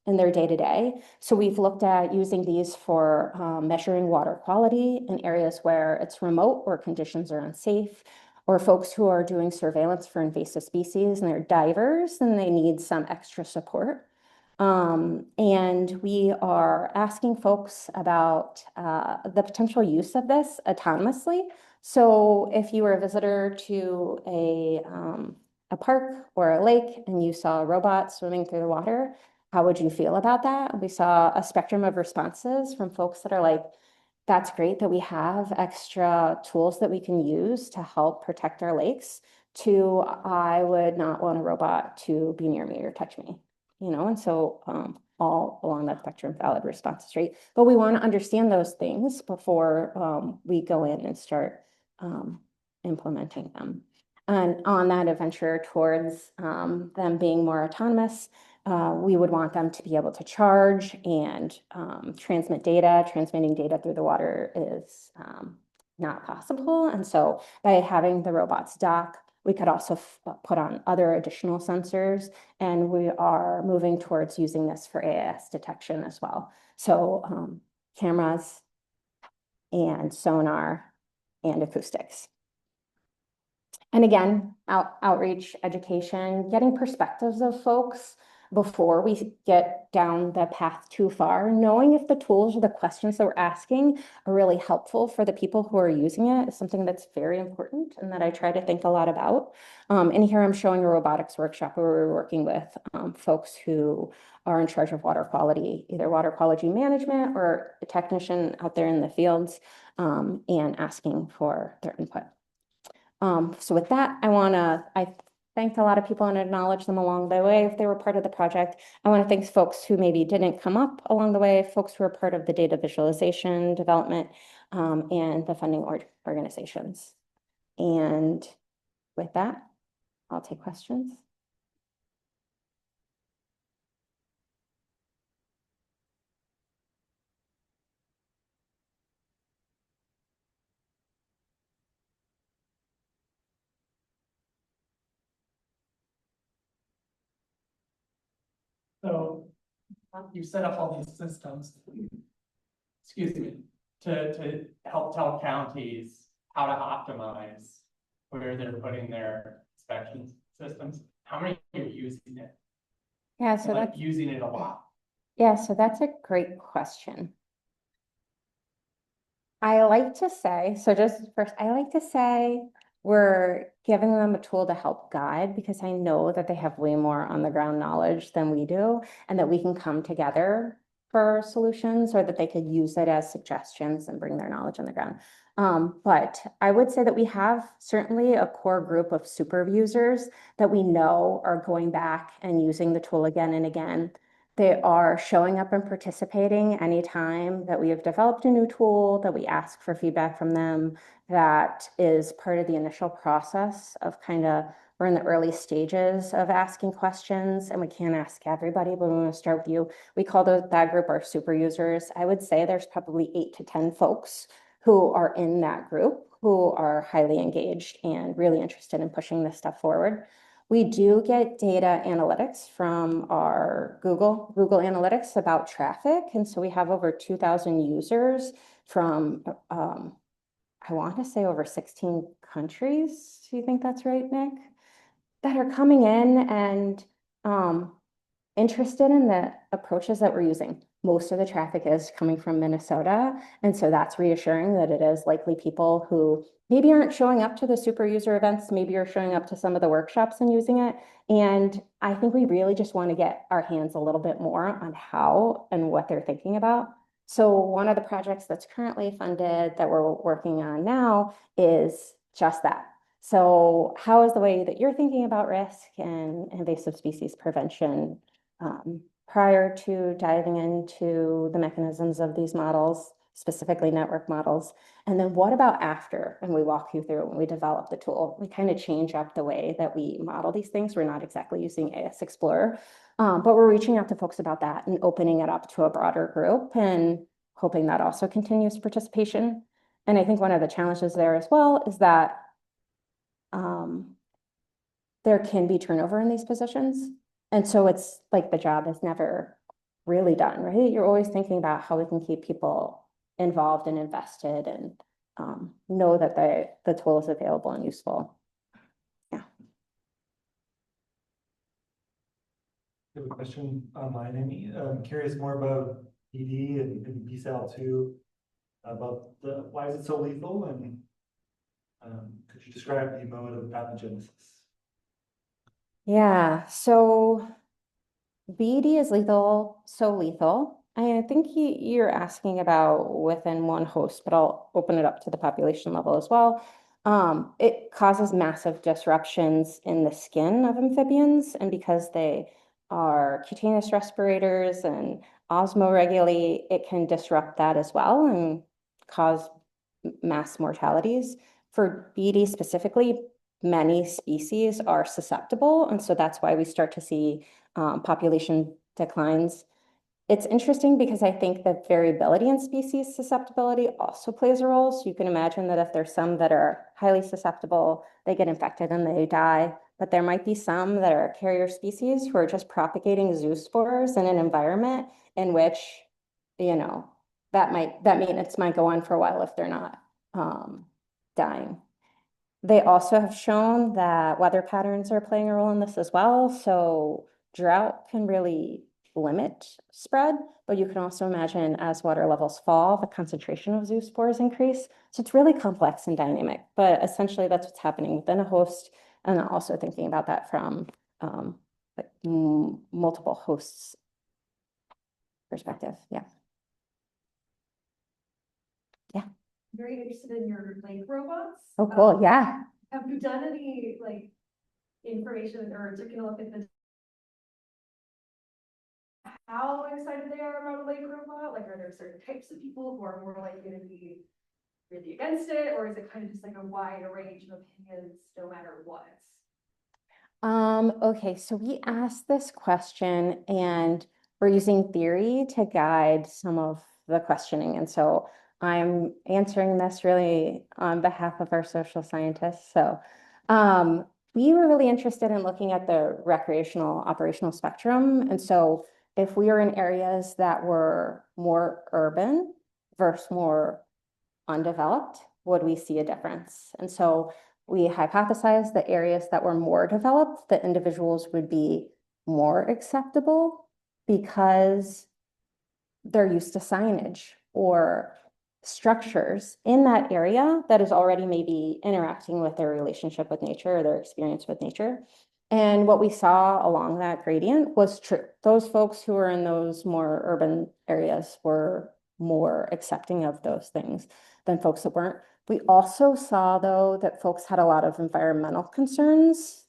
in their day-to-day. So we've looked at using these for measuring water quality in areas where it's remote or conditions are unsafe, or folks who are doing surveillance for invasive species and they're divers and they need some extra support. And we are asking folks about the potential use of this autonomously. So if you were a visitor to a park or a lake and you saw a robot swimming through the water, how would you feel about that? We saw a spectrum of responses from folks that are like, that's great that we have extra tools that we can use to help protect our lakes, to I would not want a robot to be near me or touch me. And so all along that spectrum, valid responses, right? But we want to understand those things before we go in and start implementing them. And on that adventure towards them being more autonomous, we would want them to be able to charge and transmit data. Transmitting data through the water is not possible. And so by having the robots dock, we could also put on other additional sensors, and we are moving towards using this for AIS detection as well. So cameras and sonar and acoustics. And again, outreach, education, getting perspectives of folks before we get down the path too far, knowing if the tools or the questions that we're asking are really helpful for the people who are using it is something that's very important and that I try to think a lot about. And here I'm showing a robotics workshop where we're working with folks who are in charge of water quality, either water quality management or a technician out there in the fields, and asking for their input. So with that, I thanked a lot of people and acknowledged them along the way if they were part of the project. I want to thank folks who maybe didn't come up along the way, folks who are part of the data visualization development, and the funding organizations. And with that, I'll take questions. So you set up all these systems, excuse me, to help tell counties how to optimize where they're putting their inspection systems. How many are using it? Yeah, so Like that's using it a lot. Yeah, so that's a great question. I like to say, so just first, I like to say we're giving them a tool to help guide because I know that they have way more on the ground knowledge than we do, and that we can come together for solutions, or that they could use it as suggestions and bring their knowledge on the ground. But I would say that we have certainly a core group of super users that we know are going back and using the tool again and again. They are showing up and participating anytime that we have developed a new tool, that we ask for feedback from them. That is part of the initial process of we're in the early stages of asking questions, and we can't ask everybody, but we want to start with you. We call that group our super users. I would say there's probably 8 to 10 folks who are in that group who are highly engaged and really interested in pushing this stuff forward. We do get data analytics from our Google Analytics about traffic. And so we have over 2,000 users from, I want to say over 16 countries. Do you think that's right, Nick? That are coming in and interested in the approaches that we're using. Most of the traffic is coming from Minnesota. And so that's reassuring that it is likely people who maybe aren't showing up to the super user events, maybe are showing up to some of the workshops and using it. And I think we really just want to get our hands a little bit more on how and what they're thinking about. So one of the projects that's currently funded that we're working on now is just that. So how is the way that you're thinking about risk and invasive species prevention prior to diving into the mechanisms of these models, specifically network models? And then what about after? And we walk you through when we develop the tool. We kind of change up the way that we model these things. We're not exactly using AS Explorer, but we're reaching out to folks about that and opening it up to a broader group and hoping that also continues participation. And I think one of the challenges there as well is that there can be turnover in these positions. And so it's like the job is never really done, right? You're always thinking about how we can keep people involved and invested and know that the tool is available and useful. Yeah. I have a question online, Amy. I'm curious more about PD and BCL2, about why is it so lethal, and could you describe the mode of pathogenesis? Yeah, so BD is lethal, so lethal. I think you're asking about within one host, but I'll open it up to the population level as well. It causes massive disruptions in the skin of amphibians, and because they are cutaneous respirators and osmoregulate, it can disrupt that as well and cause mass mortalities. For BD specifically, many species are susceptible, and so that's why we start to see population declines. It's interesting because I think that variability in species susceptibility also plays a role. So you can imagine that if there's some that are highly susceptible, they get infected and they die. But there might be some that are carrier species who are just propagating zoospores in an environment in which, that maintenance might go on for a while if they're not dying. They also have shown that weather patterns are playing a role in this as well. So drought can really limit spread, but you can also imagine as water levels fall, the concentration of zoospores increase. So it's really complex and dynamic, but essentially that's what's happening within a host. And also thinking about that from multiple hosts perspective. Yeah. Yeah. Very interested in your lake robots. Oh, cool. Yeah. Have you done any information or taken a look at how excited they are about a lake robot? Like, are there certain types of people who are more likely to be really against it, or is it kind of just like a wide range of opinions no matter what? Okay, so we asked this question and we're using theory to guide some of the questioning. And so I'm answering this really on behalf of our social scientists. So we were really interested in looking at the recreational operational spectrum. And so if we are in areas that were more urban versus more undeveloped, would we see a difference? And so we hypothesized that areas that were more developed, the individuals would be more acceptable because they're used to signage or structures in that area that is already maybe interacting with their relationship with nature or their experience with nature. And what we saw along that gradient was true. Those folks who are in those more urban areas were more accepting of those things than folks that weren't. We also saw, though, that folks had a lot of environmental concerns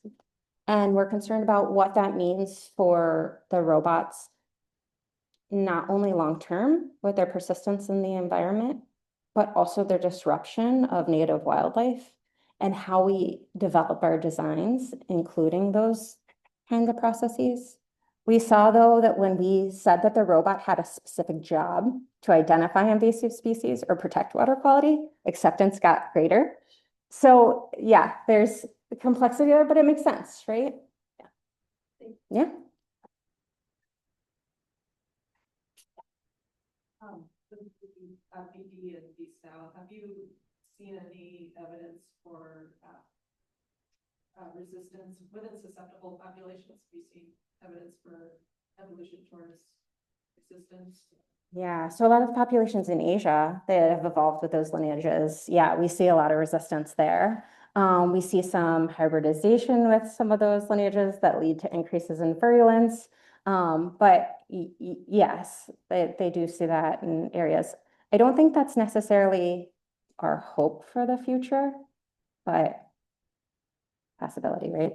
and were concerned about what that means for the robots, not only long-term with their persistence in the environment, but also their disruption of native wildlife and how we develop our designs, including those kinds of processes. We saw, though, that when we said that the robot had a specific job to identify invasive species or protect water quality, acceptance got greater. So yeah, there's the complexity there, but it makes sense, right? Yeah. BD and BSTOW, have you seen any evidence for resistance within susceptible populations? Have you seen evidence for evolution towards resistance? Yeah, so a lot of the populations in Asia that have evolved with those lineages, yeah, we see a lot of resistance there. We see some hybridization with some of those lineages that lead to increases in virulence. But yes, they do see that in areas. I don't think that's necessarily our hope for the future, but possibility, right?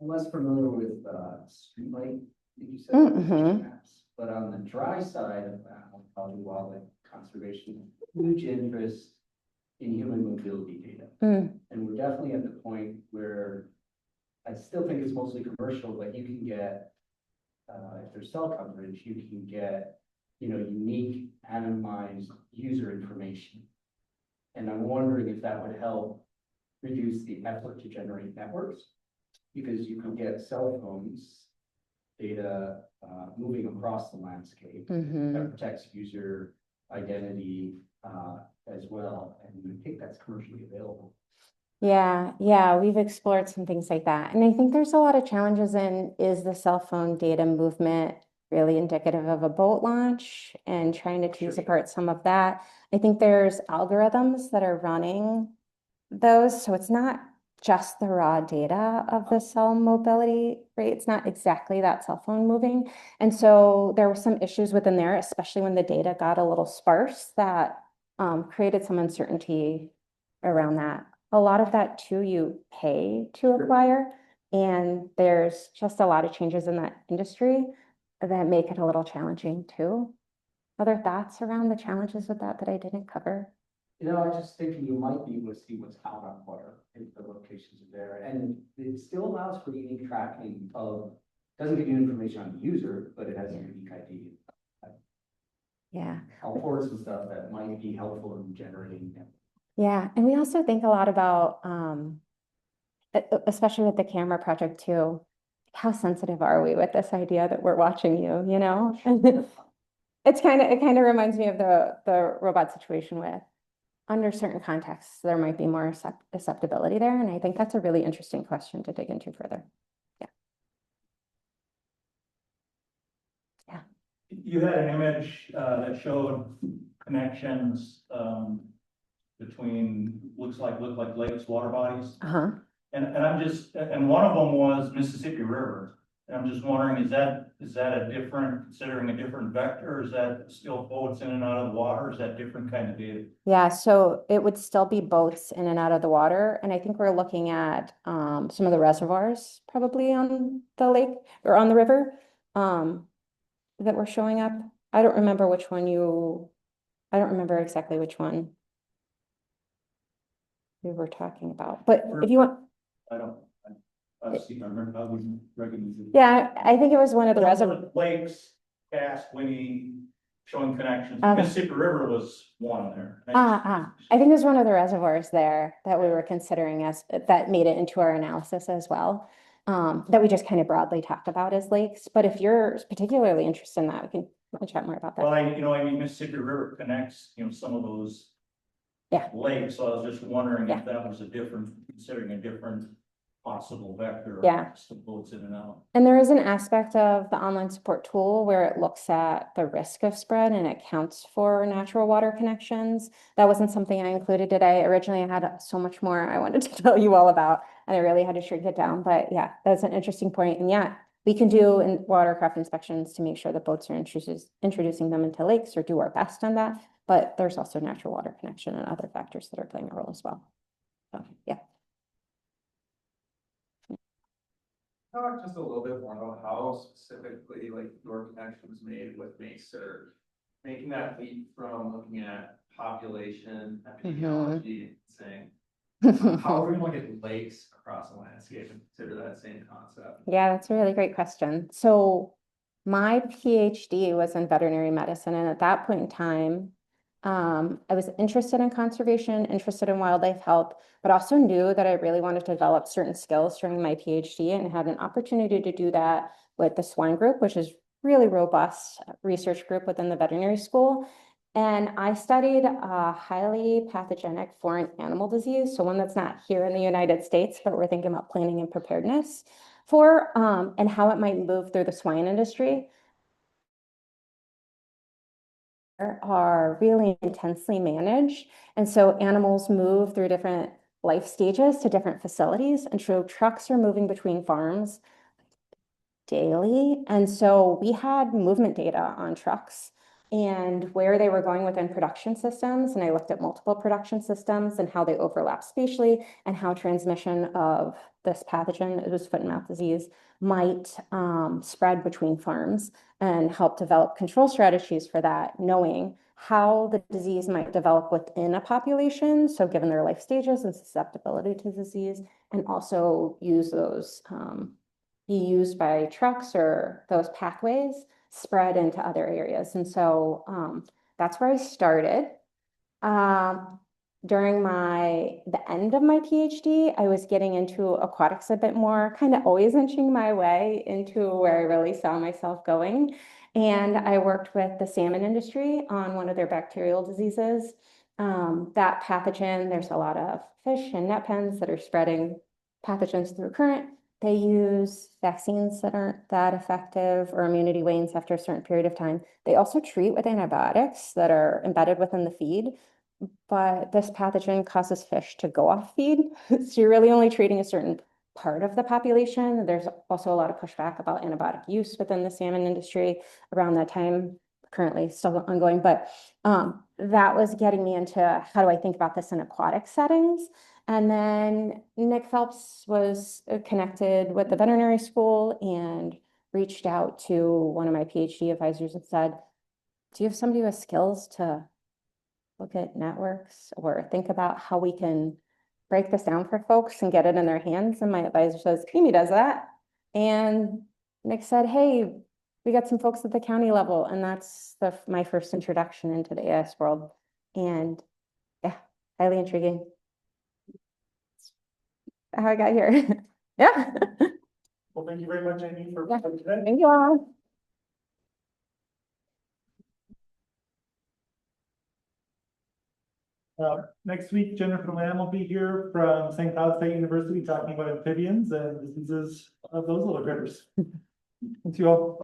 less familiar with streetlight, did you say? Mhm. Maps. But on the dry side of probably wildlife conservation, huge interest in human mobility data. Mm. And we're definitely at the point where I still think it's mostly commercial, but you can get, if there's cell coverage, you can get, unique anonymized user information. And I'm wondering if that would help reduce the effort to generate networks, because you can get cell phones data moving across the landscape Mhm. that protects user identity as well. And I think that's commercially available. Yeah, we've explored some things like that. And I think there's a lot of challenges in, is the cell phone data movement really indicative of a boat launch, and trying to tease apart some of that. I think there's algorithms that are running those, so it's not just the raw data of the cell mobility, right? It's not exactly that cell phone moving. And so there were some issues within there, especially when the data got a little sparse, that created some uncertainty around that. A lot of that too, you pay to acquire, and there's just a lot of changes in that industry that make it a little challenging too. Other thoughts around the challenges with that I didn't cover? I was just thinking you might be able to see what's out on water if the locations are there. And it still allows for unique tracking of, doesn't give you information on the user, but it has a unique ID. Yeah. All sorts of stuff that might be helpful in generating them. Yeah, and we also think a lot about, especially with the camera project too, how sensitive are we with this idea that we're watching you, you know? It kind of reminds me of the robot situation with, under certain contexts, there might be more acceptability there, and I think that's a really interesting question to dig into further. Yeah. You had an image that showed connections between, looked like lakes, water bodies. Uh-huh. And one of them was Mississippi River. And I'm just wondering, is that a different, considering a different vector, or is that still boats in and out of the water? Is that different kind of data? Yeah, so it would still be boats in and out of the water. And I think we're looking at some of the reservoirs probably on the lake or on the river that were showing up. I don't remember exactly which one we were talking about, but if you want. I remember, I wouldn't recognize it. Yeah, I think it was one of the reservoirs. Lakes, Cass, Winnie, showing connections. Okay. Mississippi River was one there. I think it was one of the reservoirs there that we were considering as, that made it into our analysis as well. That we just kind of broadly talked about as lakes, but if you're particularly interested in that, we can chat more about that. Well, Mississippi River connects, some of those lakes, so I was just wondering if that was considering a different possible vector. Yeah. Boats in and out. And there is an aspect of the online support tool where it looks at the risk of spread and it counts for natural water connections. That wasn't something I included today. Originally, I had so much more I wanted to tell you all about, and I really had to shrink it down. But yeah, that's an interesting point. And yeah, we can do watercraft inspections to make sure that boats are introducing them into lakes, or do our best on that. But there's also natural water connection and other factors that are playing a role as well. So yeah. Talk just a little bit more about how specifically your connection was made with MakeServe, making that leap from looking at population epidemiology and saying, how are we going to look at lakes across the landscape and consider that same concept? Yeah, that's a really great question. So my PhD was in veterinary medicine, and at that point in time, I was interested in conservation, interested in wildlife health, but also knew that I really wanted to develop certain skills during my PhD, and had an opportunity to do that with the swine group, which is really robust research group within the veterinary school. And I studied a highly pathogenic foreign animal disease, so one that's not here in the United States, but we're thinking about planning and preparedness for, and how it might move through the swine industry. Are really intensely managed. And so animals move through different life stages to different facilities. And so trucks are moving between farms daily. And so we had movement data on trucks. and where they were going within production systems. And I looked at multiple production systems and how they overlap spatially and how transmission of this pathogen, it was foot and mouth disease, might spread between farms, and help develop control strategies for that, knowing how the disease might develop within a population. So given their life stages and susceptibility to disease, and also use those, be used by trucks or those pathways spread into other areas. And so that's where I started. During the end of my PhD, I was getting into aquatics a bit more, kind of always inching my way into where I really saw myself going. And I worked with the salmon industry on one of their bacterial diseases. That pathogen, there's a lot of fish and net pens that are spreading pathogens through current. They use vaccines that aren't that effective, or immunity wanes after a certain period of time. They also treat with antibiotics that are embedded within the feed, but this pathogen causes fish to go off feed. So you're really only treating a certain part of the population. There's also a lot of pushback about antibiotic use within the salmon industry around that time, currently still ongoing, but that was getting me into how do I think about this in aquatic settings. And then Nick Phelps was connected with the veterinary school and reached out to one of my PhD advisors and said, do you have somebody with skills to look at networks or think about how we can break this down for folks and get it in their hands? And my advisor says, Amy does that. And Nick said, hey, we got some folks at the county level. And that's my first introduction into the AS world. And yeah, highly intriguing. How I got here. Yeah. Well, thank you very much, Amy, for Yeah. coming today. Thank you all. Next week, Jennifer Lamb will be here from St. Cloud State University talking about amphibians and diseases of those little critters. Thank you all.